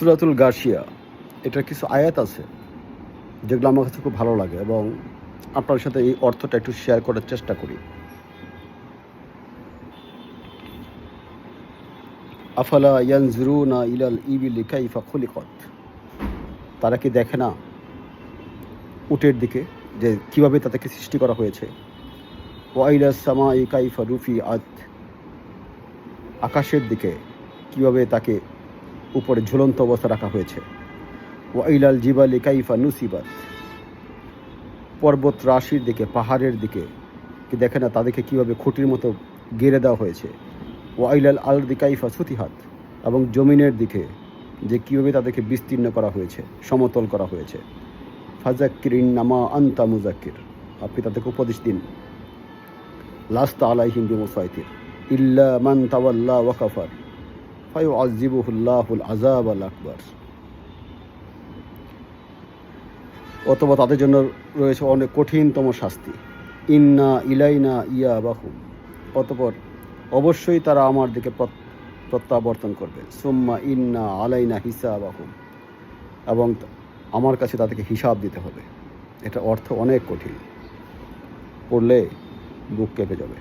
সূরাতুল গাশিয়া এটার কিছু আয়াত আছে যেগুলো আমার কাছে খুব ভালো লাগে এবং আপনার সাথে এই অর্থটা একটু শেয়ার করার চেষ্টা করি। আফালা ইয়ানজুরুনা ইলাল ইবিলি কাইফা খুলিকাত, তারা কি দেখে না উটের দিকে যে কিভাবে তাদেরকে সৃষ্টি করা হয়েছে। ওয়া ইলাস সামাই কাইফা রুফিআত, আকাশের দিকে কিভাবে তাকে উপরে ঝুলন্ত অবস্থা রাখা হয়েছে। ওয়া ইলাল জিবালি কাইফা নুসিবাত, পর্বত রাশির দিকে পাহাড়ের দিকে কি দেখে না তাদেরকে কিভাবে খুঁটির মতো গেড়ে দেওয়া হয়েছে। ওয়া ইলাল আরদি কাইফা সুতিহাত, এবং জমিনের দিকে যে কীভাবে তাদেরকে বিস্তীর্ণ করা হয়েছে, সমতল করা হয়েছে। ফাজাক্কির ইন্নামা আনতা মুজাক্কির, আপনি তাদেরকে উপদেশ দিন। লাস্তা আলাইহিম বিমুসাইতির ইল্লা মান তাওয়াল্লা ওয়া কাফার ফায়ুআযিবুহুল্লাহুল আযাবাল আকবার। অথবা তাদের জন্য রয়েছে অনেক কঠিনতম শাস্তি। ইন্না ইলাইনা ইয়াবাহুম, অতঃপর অবশ্যই তারা আমার দিকে প্রত্যাবর্তন করবে। সুম্মা ইন্না আলাইনা হিসাবাহুম, এবং আমার কাছে তাদেরকে হিসাব দিতে হবে। এটা অর্থ অনেক কঠিন, পড়লে বুক কেঁপে যাবে।